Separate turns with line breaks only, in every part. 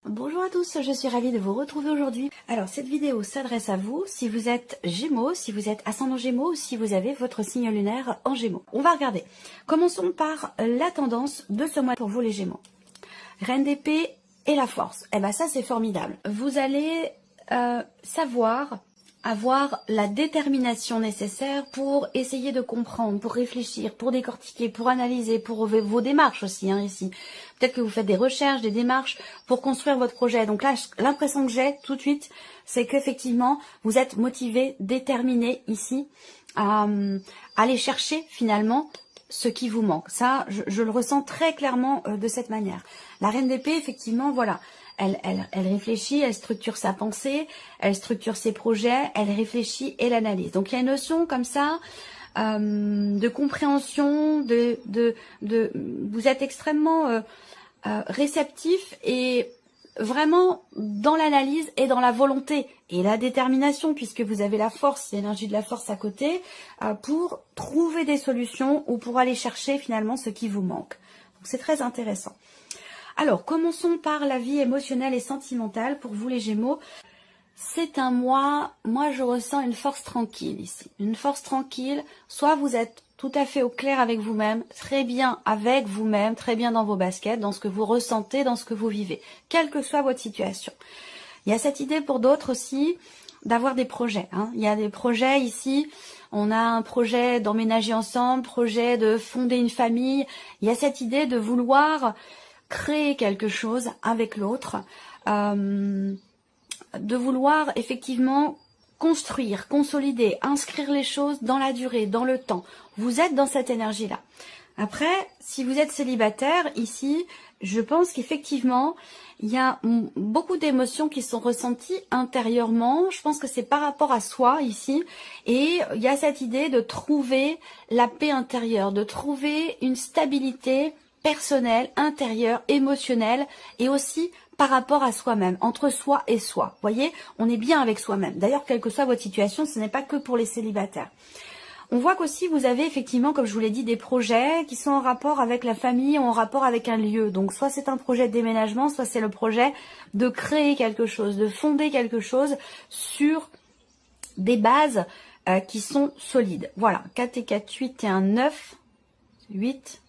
Bonjour à tous, je suis ravie de vous retrouver aujourd'hui. Alors cette vidéo s'adresse à vous si vous êtes Gémeaux, si vous êtes ascendant Gémeaux ou si vous avez votre signe lunaire en Gémeaux. On va regarder. Commençons par la tendance de ce mois pour vous les Gémeaux. Reine d'épée et la force. Eh ben ça c'est formidable. Vous allez savoir avoir la détermination nécessaire pour essayer de comprendre, pour réfléchir, pour décortiquer, pour analyser, pour vos démarches aussi ici. Peut-être que vous faites des recherches, des démarches pour construire votre projet. Donc là, l'impression que j'ai tout de suite, c'est qu'effectivement, vous êtes motivé, déterminé ici à aller chercher finalement ce qui vous manque. Ça, je le ressens très clairement de cette manière. La reine d'épée, effectivement, voilà. Elle réfléchit, elle structure sa pensée, elle structure ses projets, elle réfléchit et l'analyse. Donc il y a une notion comme ça de compréhension, vous êtes extrêmement réceptif et vraiment dans l'analyse et dans la volonté et la détermination, puisque vous avez la force, l'énergie de la force à côté, pour trouver des solutions ou pour aller chercher finalement ce qui vous manque. Donc c'est très intéressant. Alors, commençons par la vie émotionnelle et sentimentale pour vous les Gémeaux. C'est un mois, moi je ressens une force tranquille ici. Une force tranquille, soit vous êtes tout à fait au clair avec vous-même, très bien avec vous-même, très bien dans vos baskets, dans ce que vous ressentez, dans ce que vous vivez, quelle que soit votre situation. Il y a cette idée pour d'autres aussi d'avoir des projets. Il y a des projets ici, on a un projet d'emménager ensemble, projet de fonder une famille. Il y a cette idée de vouloir créer quelque chose avec l'autre, de vouloir effectivement construire, consolider, inscrire les choses dans la durée, dans le temps. Vous êtes dans cette énergie-là. Après, si vous êtes célibataire, ici, je pense qu'effectivement, il y a beaucoup d'émotions qui sont ressenties intérieurement. Je pense que c'est par rapport à soi ici. Et il y a cette idée de trouver la paix intérieure, de trouver une stabilité personnel, intérieur, émotionnel et aussi par rapport à soi-même, entre soi et soi. Vous voyez, on est bien avec soi-même. D'ailleurs, quelle que soit votre situation, ce n'est pas que pour les célibataires. On voit qu'aussi vous avez effectivement, comme je vous l'ai dit, des projets qui sont en rapport avec la famille ou en rapport avec un lieu. Donc soit c'est un projet de déménagement, soit c'est le projet de créer quelque chose, de fonder quelque chose sur des bases qui sont solides. Voilà, 4 et 4, 8 et un 9, 8.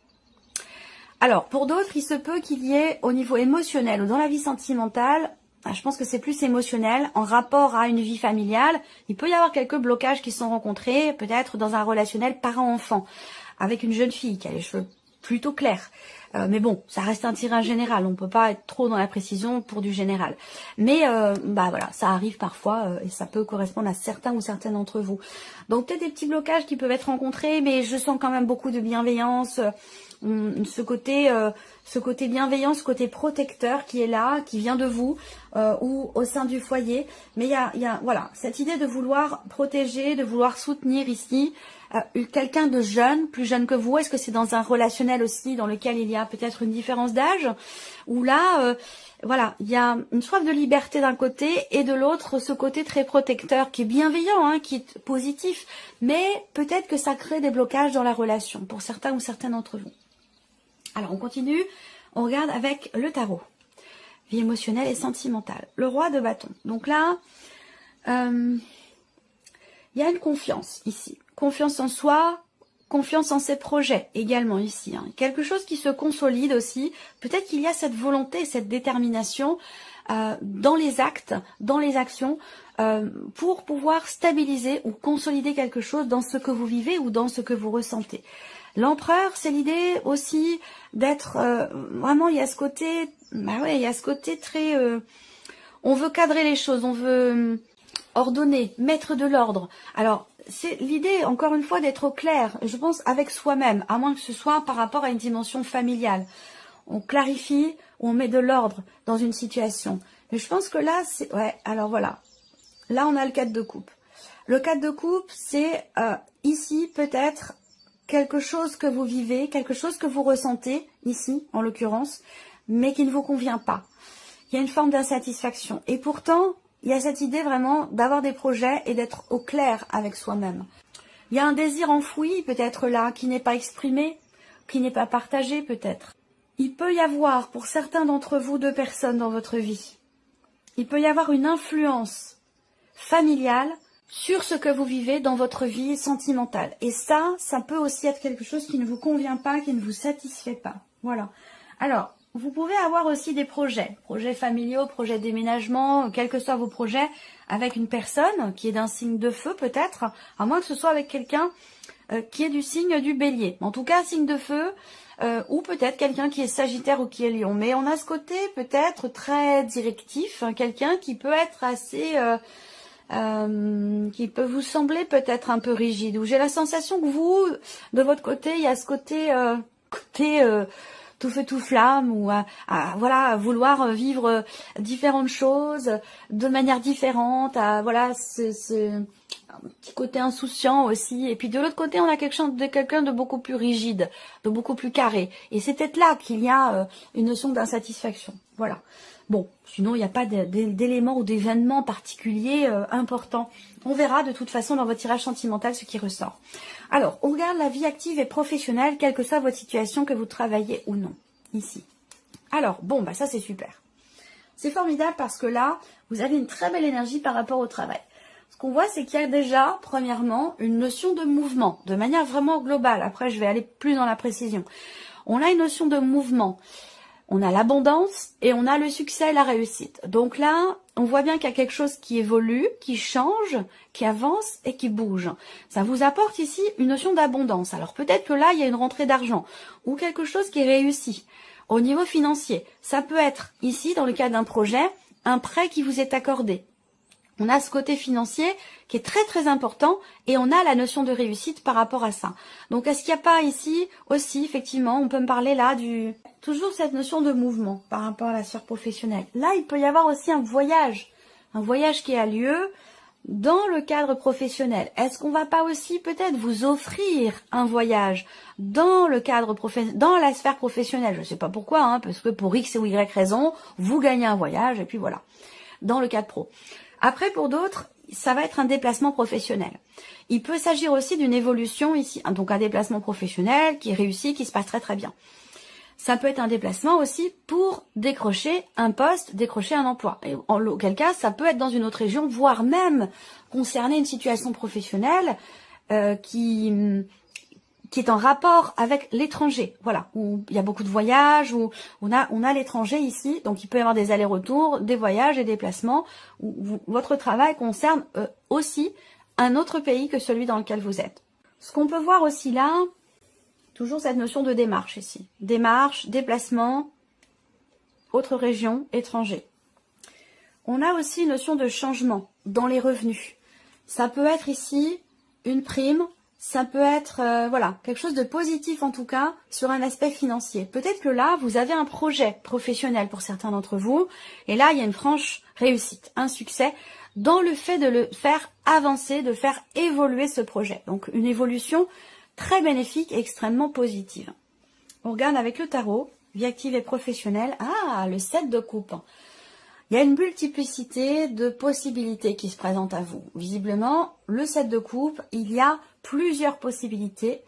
Alors, pour d'autres, il se peut qu'il y ait au niveau émotionnel ou dans la vie sentimentale, je pense que c'est plus émotionnel, en rapport à une vie familiale, il peut y avoir quelques blocages qui sont rencontrés, peut-être dans un relationnel parent-enfant, avec une jeune fille qui a les cheveux plutôt clairs. Mais bon, ça reste un tirage général, on ne peut pas être trop dans la précision pour du général. Mais voilà, ça arrive parfois et ça peut correspondre à certains ou certaines d'entre vous. Donc peut-être des petits blocages qui peuvent être rencontrés, mais je sens quand même beaucoup de bienveillance, ce côté bienveillant, ce côté protecteur qui est là, qui vient de vous ou au sein du foyer. Mais il y a voilà, cette idée de vouloir protéger, de vouloir soutenir ici quelqu'un de jeune, plus jeune que vous. Est-ce que c'est dans un relationnel aussi dans lequel il y a peut-être une différence d'âge, ou là voilà, il y a une soif de liberté d'un côté et de l'autre ce côté très protecteur qui est bienveillant, qui est positif, mais peut-être que ça crée des blocages dans la relation pour certains ou certaines d'entre vous. Alors on continue, on regarde avec le tarot, vie émotionnelle et sentimentale, le roi de bâton. Donc là, il y a une confiance ici, confiance en soi, confiance en ses projets également ici. Quelque chose qui se consolide aussi. Peut-être qu'il y a cette volonté, cette détermination dans les actes, dans les actions, pour pouvoir stabiliser ou consolider quelque chose dans ce que vous vivez ou dans ce que vous ressentez. L'empereur, c'est l'idée aussi d'être vraiment, il y a ce côté, il y a ce côté très, on veut cadrer les choses, on veut ordonner, mettre de l'ordre. Alors, c'est l'idée, encore une fois, d'être au clair, je pense, avec soi-même, à moins que ce soit par rapport à une dimension familiale. On clarifie, on met de l'ordre dans une situation. Mais je pense que là, c'est... Ouais, alors voilà. Là, on a le 4 de coupe. Le 4 de coupe, c'est ici, peut-être, quelque chose que vous vivez, quelque chose que vous ressentez, ici, en l'occurrence, mais qui ne vous convient pas. Il y a une forme d'insatisfaction. Et pourtant, il y a cette idée vraiment d'avoir des projets et d'être au clair avec soi-même. Il y a un désir enfoui peut-être là, qui n'est pas exprimé, qui n'est pas partagé peut-être. Il peut y avoir, pour certains d'entre vous, 2 personnes dans votre vie. Il peut y avoir une influence familiale sur ce que vous vivez dans votre vie sentimentale. Et ça peut aussi être quelque chose qui ne vous convient pas, qui ne vous satisfait pas. Voilà. Alors, vous pouvez avoir aussi des projets familiaux, projets déménagement, quels que soient vos projets, avec une personne qui est d'un signe de feu peut-être, à moins que ce soit avec quelqu'un qui est du signe du bélier. En tout cas, signe de feu, ou peut-être quelqu'un qui est sagittaire ou qui est lion. Mais on a ce côté peut-être très directif, hein, quelqu'un qui peut être assez... qui peut vous sembler peut-être un peu rigide, ou j'ai la sensation que vous, de votre côté, il y a ce côté, tout feu tout flamme, ou voilà, vouloir vivre différentes choses de manière différente, voilà, un petit côté insouciant aussi. Et puis de l'autre côté, on a quelqu'un de beaucoup plus rigide, de beaucoup plus carré. Et c'est peut-être là qu'il y a une notion d'insatisfaction. Voilà. Bon, sinon il n'y a pas d'éléments ou d'événements particuliers importants. On verra de toute façon dans votre tirage sentimental ce qui ressort. Alors, on regarde la vie active et professionnelle, quelle que soit votre situation, que vous travaillez ou non, ici. Alors, bon, bah ça c'est super. C'est formidable parce que là, vous avez une très belle énergie par rapport au travail. Ce qu'on voit, c'est qu'il y a déjà, premièrement, une notion de mouvement, de manière vraiment globale. Après, je vais aller plus dans la précision. On a une notion de mouvement. On a l'abondance et on a le succès et la réussite. Donc là, on voit bien qu'il y a quelque chose qui évolue, qui change, qui avance et qui bouge. Ça vous apporte ici une notion d'abondance. Alors peut-être que là, il y a une rentrée d'argent ou quelque chose qui est réussi. Au niveau financier, ça peut être ici, dans le cas d'un projet, un prêt qui vous est accordé. On a ce côté financier qui est très très important et on a la notion de réussite par rapport à ça. Donc est-ce qu'il n'y a pas ici aussi, effectivement, on peut me parler là toujours cette notion de mouvement par rapport à la sphère professionnelle. Là, il peut y avoir aussi un voyage qui a lieu dans le cadre professionnel. Est-ce qu'on va pas aussi peut-être vous offrir un voyage dans le cadre dans la sphère professionnelle? Je ne sais pas pourquoi, hein, parce que pour X ou Y raison, vous gagnez un voyage et puis voilà, dans le cadre pro. Après, pour d'autres, ça va être un déplacement professionnel. Il peut s'agir aussi d'une évolution ici, donc un déplacement professionnel qui est réussi, qui se passe très très bien. Ça peut être un déplacement aussi pour décrocher un poste, décrocher un emploi. Et en auquel cas, ça peut être dans une autre région, voire même concerner une situation professionnelle qui est en rapport avec l'étranger. Voilà, où il y a beaucoup de voyages, où on a l'étranger ici, donc il peut y avoir des allers-retours, des voyages, des déplacements, où votre travail concerne aussi un autre pays que celui dans lequel vous êtes. Ce qu'on peut voir aussi là, toujours cette notion de démarche ici. Démarche, déplacement, autre région, étranger. On a aussi une notion de changement dans les revenus. Ça peut être ici une prime, ça peut être voilà, quelque chose de positif en tout cas sur un aspect financier. Peut-être que là, vous avez un projet professionnel pour certains d'entre vous, et là, il y a une franche réussite, un succès dans le fait de le faire avancer, de faire évoluer ce projet. Donc une évolution très bénéfique et extrêmement positive. On regarde avec le tarot, vie active et professionnelle. Ah, le 7 de coupe. Il y a une multiplicité de possibilités qui se présentent à vous. Visiblement, le 7 de coupe, il y a plusieurs possibilités,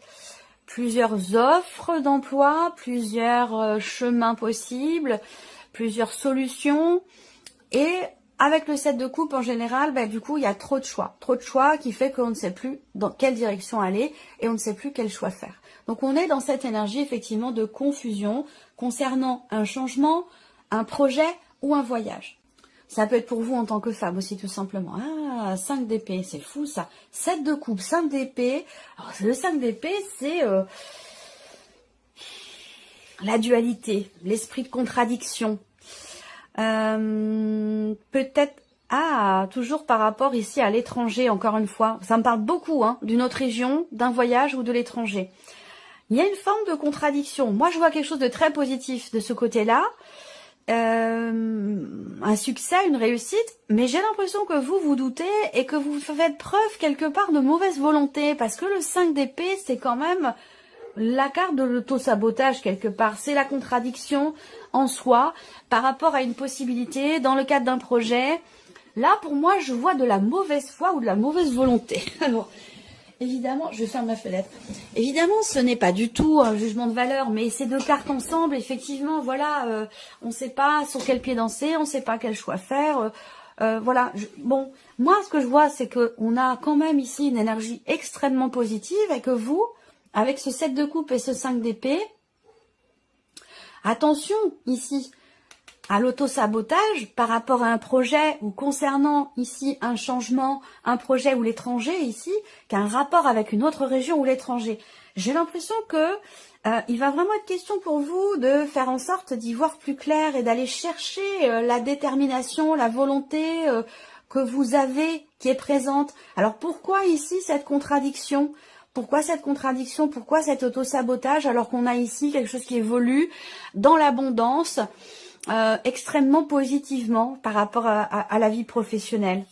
plusieurs offres d'emploi, plusieurs chemins possibles, plusieurs solutions. Et avec le 7 de coupe, en général, du coup, il y a trop de choix. Trop de choix qui fait qu'on ne sait plus dans quelle direction aller et on ne sait plus quel choix faire. Donc, on est dans cette énergie, effectivement, de confusion concernant un changement, un projet ou un voyage. Ça peut être pour vous en tant que femme aussi, tout simplement. Ah, 5 d'épée, c'est fou ça. 7 de coupe, 5 d'épée. Alors, le 5 d'épée, c'est la dualité, l'esprit de contradiction. Peut-être, toujours par rapport ici à l'étranger, encore une fois. Ça me parle beaucoup d'une autre région, d'un voyage ou de l'étranger. Il y a une forme de contradiction. Moi, je vois quelque chose de très positif de ce côté-là. Un succès, une réussite, mais j'ai l'impression que vous doutez et que vous faites preuve quelque part de mauvaise volonté, parce que le 5 d'épée, c'est quand même la carte de l'auto-sabotage quelque part, c'est la contradiction en soi par rapport à une possibilité dans le cadre d'un projet. Là, pour moi, je vois de la mauvaise foi ou de la mauvaise volonté. Alors, évidemment, je ferme ma fenêtre. Évidemment, ce n'est pas du tout un jugement de valeur, mais ces deux cartes ensemble, effectivement, voilà, on ne sait pas sur quel pied danser, on ne sait pas quel choix faire. Voilà, bon, moi, ce que je vois, c'est qu'on a quand même ici une énergie extrêmement positive et que vous, avec ce 7 de coupe et ce 5 d'épée, attention ici à l'auto-sabotage par rapport à un projet ou concernant ici un changement, un projet ou l'étranger ici, qui a un rapport avec une autre région ou l'étranger. J'ai l'impression que il va vraiment être question pour vous de faire en sorte d'y voir plus clair et d'aller chercher la détermination, la volonté que vous avez qui est présente. Alors pourquoi ici cette contradiction ? Pourquoi cette contradiction? Pourquoi cet auto-sabotage alors qu'on a ici quelque chose qui évolue dans l'abondance extrêmement positivement par rapport à la vie professionnelle?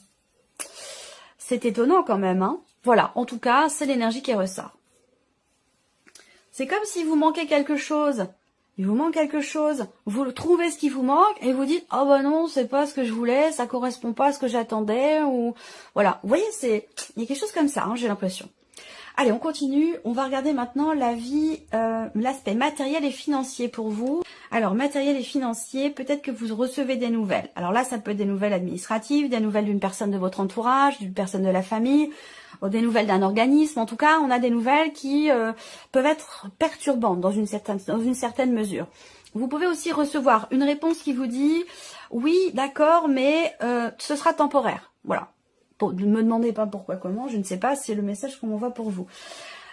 C'est étonnant quand même, hein. Voilà, en tout cas, c'est l'énergie qui ressort. C'est comme si vous manquez quelque chose. Il vous manque quelque chose. Vous trouvez ce qui vous manque et vous dites « Oh bah non, c'est pas ce que je voulais, ça correspond pas à ce que j'attendais. » ou voilà, vous voyez, il y a quelque chose comme ça, hein, j'ai l'impression. Allez, on continue. On va regarder maintenant la vie, l'aspect matériel et financier pour vous. Alors, matériel et financier, peut-être que vous recevez des nouvelles. Alors là, ça peut être des nouvelles administratives, des nouvelles d'une personne de votre entourage, d'une personne de la famille, ou des nouvelles d'un organisme. En tout cas, on a des nouvelles qui peuvent être perturbantes dans une certaine mesure. Vous pouvez aussi recevoir une réponse qui vous dit « Oui, d'accord, mais ce sera temporaire. » Voilà. Ne me demandez pas pourquoi, comment, je ne sais pas, c'est le message qu'on m'envoie pour vous.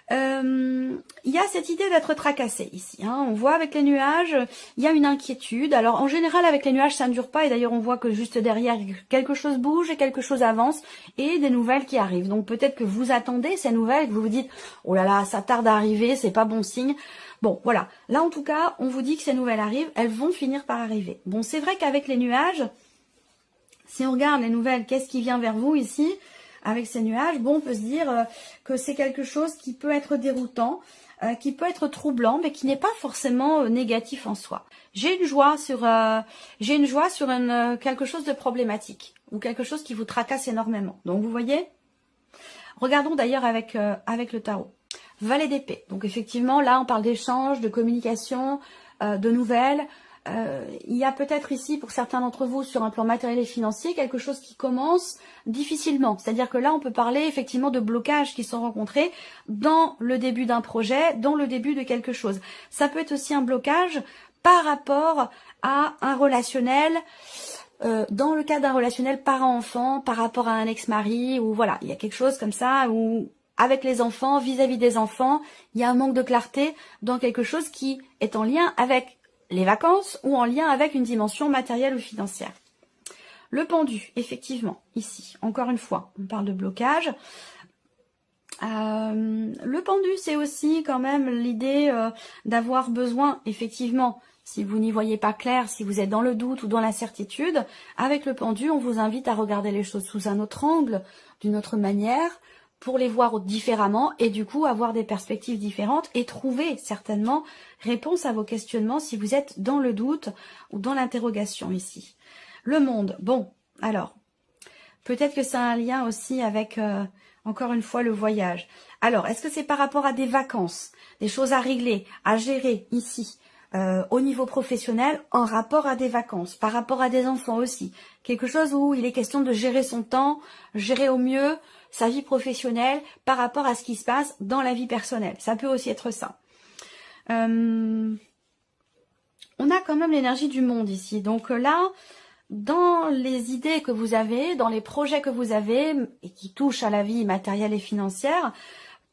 Il y a cette idée d'être tracassé ici, hein. On voit avec les nuages, il y a une inquiétude. Alors en général avec les nuages ça ne dure pas et d'ailleurs on voit que juste derrière quelque chose bouge et quelque chose avance et des nouvelles qui arrivent. Donc peut-être que vous attendez ces nouvelles, que vous vous dites oh là là ça tarde à arriver, c'est pas bon signe. Bon voilà, là en tout cas on vous dit que ces nouvelles arrivent, elles vont finir par arriver. Bon c'est vrai qu'avec les nuages, si on regarde les nouvelles, qu'est-ce qui vient vers vous ici avec ces nuages? Bon, on peut se dire que c'est quelque chose qui peut être déroutant, qui peut être troublant, mais qui n'est pas forcément négatif en soi. J'ai une joie sur, quelque chose de problématique ou quelque chose qui vous tracasse énormément. Donc vous voyez, regardons d'ailleurs avec le tarot. Valet d'épée. Donc effectivement, là on parle d'échange, de communication, de nouvelles. Il y a peut-être ici, pour certains d'entre vous, sur un plan matériel et financier, quelque chose qui commence difficilement. C'est-à-dire que là, on peut parler effectivement de blocages qui sont rencontrés dans le début d'un projet, dans le début de quelque chose. Ça peut être aussi un blocage par rapport à un relationnel, dans le cas d'un relationnel parent-enfant, par rapport à un ex-mari, ou voilà, il y a quelque chose comme ça, où avec les enfants, vis-à-vis des enfants, il y a un manque de clarté dans quelque chose qui est en lien avec les vacances ou en lien avec une dimension matérielle ou financière. Le pendu, effectivement, ici, encore une fois, on parle de blocage. Le pendu, c'est aussi quand même l'idée d'avoir besoin, effectivement, si vous n'y voyez pas clair, si vous êtes dans le doute ou dans l'incertitude, avec le pendu, on vous invite à regarder les choses sous un autre angle, d'une autre manière, pour les voir différemment et du coup avoir des perspectives différentes et trouver certainement réponse à vos questionnements si vous êtes dans le doute ou dans l'interrogation ici. Le monde, bon, alors, peut-être que ça a un lien aussi avec, encore une fois, le voyage. Alors, est-ce que c'est par rapport à des vacances, des choses à régler, à gérer ici, au niveau professionnel, en rapport à des vacances, par rapport à des enfants aussi, quelque chose où il est question de gérer son temps, gérer au mieux sa vie professionnelle par rapport à ce qui se passe dans la vie personnelle. Ça peut aussi être ça. On a quand même l'énergie du monde ici. Donc là, dans les idées que vous avez, dans les projets que vous avez et qui touchent à la vie matérielle et financière,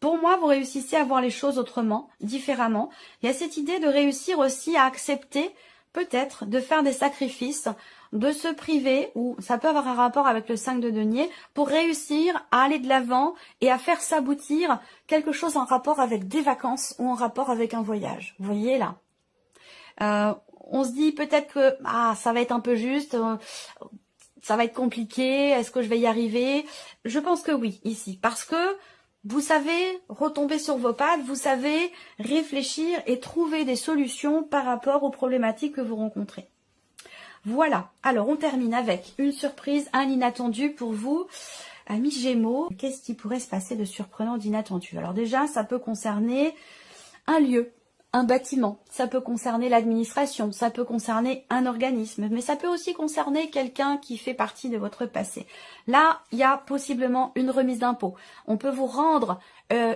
pour moi, vous réussissez à voir les choses autrement, différemment. Il y a cette idée de réussir aussi à accepter, peut-être, de faire des sacrifices, de se priver, ou ça peut avoir un rapport avec le 5 de denier, pour réussir à aller de l'avant et à faire s'aboutir quelque chose en rapport avec des vacances ou en rapport avec un voyage. Vous voyez là, on se dit peut-être que ça va être un peu juste, ça va être compliqué, est-ce que je vais y arriver? Je pense que oui, ici, parce que vous savez retomber sur vos pattes, vous savez réfléchir et trouver des solutions par rapport aux problématiques que vous rencontrez. Voilà, alors on termine avec une surprise, un inattendu pour vous. Amis Gémeaux, qu'est-ce qui pourrait se passer de surprenant, d'inattendu? Alors déjà, ça peut concerner un lieu, un bâtiment, ça peut concerner l'administration, ça peut concerner un organisme, mais ça peut aussi concerner quelqu'un qui fait partie de votre passé. Là, il y a possiblement une remise d'impôt. On peut vous rendre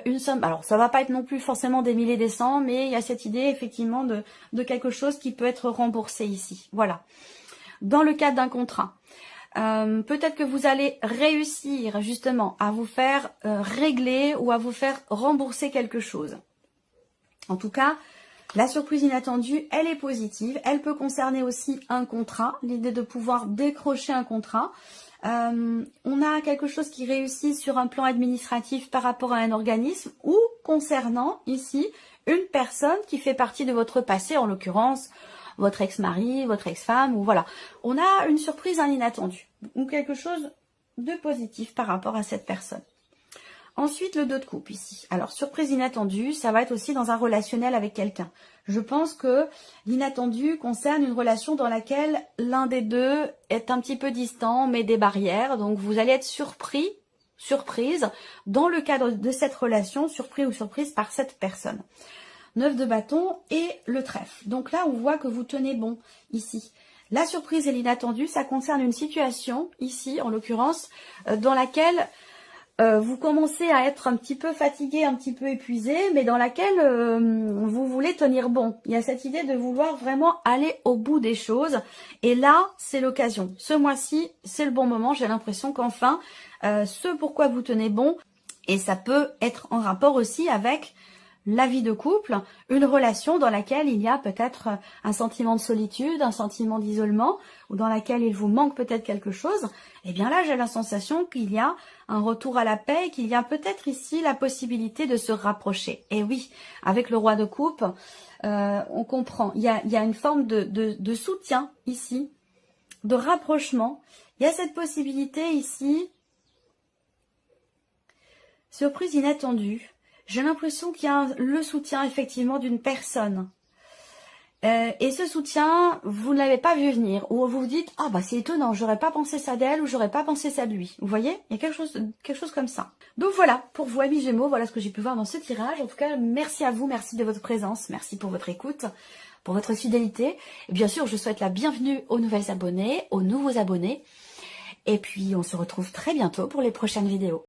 une somme, alors ça va pas être non plus forcément des milliers, des cents, mais il y a cette idée effectivement de quelque chose qui peut être remboursé ici. Voilà. Dans le cadre d'un contrat. Peut-être que vous allez réussir justement à vous faire régler ou à vous faire rembourser quelque chose. En tout cas, la surprise inattendue, elle est positive. Elle peut concerner aussi un contrat, l'idée de pouvoir décrocher un contrat. On a quelque chose qui réussit sur un plan administratif par rapport à un organisme ou concernant ici une personne qui fait partie de votre passé, en l'occurrence votre ex-mari, votre ex-femme, ou voilà. On a une surprise, un inattendu, ou quelque chose de positif par rapport à cette personne. Ensuite, le 2 de coupe ici. Alors, surprise inattendue, ça va être aussi dans un relationnel avec quelqu'un. Je pense que l'inattendu concerne une relation dans laquelle l'un des deux est un petit peu distant, met des barrières. Donc, vous allez être surprise, dans le cadre de cette relation, surpris ou surprise par cette personne. 9 de bâton et le trèfle. Donc là, on voit que vous tenez bon ici. La surprise et l'inattendu, ça concerne une situation, ici en l'occurrence, dans laquelle vous commencez à être un petit peu fatigué, un petit peu épuisé, mais dans laquelle vous voulez tenir bon. Il y a cette idée de vouloir vraiment aller au bout des choses. Et là, c'est l'occasion. Ce mois-ci, c'est le bon moment. J'ai l'impression qu'enfin, ce pourquoi vous tenez bon, et ça peut être en rapport aussi avec la vie de couple, une relation dans laquelle il y a peut-être un sentiment de solitude, un sentiment d'isolement, ou dans laquelle il vous manque peut-être quelque chose, et bien là j'ai la sensation qu'il y a un retour à la paix, qu'il y a peut-être ici la possibilité de se rapprocher. Et oui, avec le roi de coupe, on comprend, il y a une forme de soutien ici, de rapprochement. Il y a cette possibilité ici, surprise inattendue. J'ai l'impression qu'il y a le soutien effectivement d'une personne. Et ce soutien, vous ne l'avez pas vu venir. Ou vous vous dites, ah bah c'est étonnant, j'aurais pas pensé ça d'elle ou j'aurais pas pensé ça de lui. Vous voyez, il y a quelque chose comme ça. Donc voilà, pour vous amis Gémeaux, voilà ce que j'ai pu voir dans ce tirage. En tout cas, merci à vous, merci de votre présence, merci pour votre écoute, pour votre fidélité. Et bien sûr, je souhaite la bienvenue aux nouvelles abonnés, aux nouveaux abonnés. Et puis on se retrouve très bientôt pour les prochaines vidéos.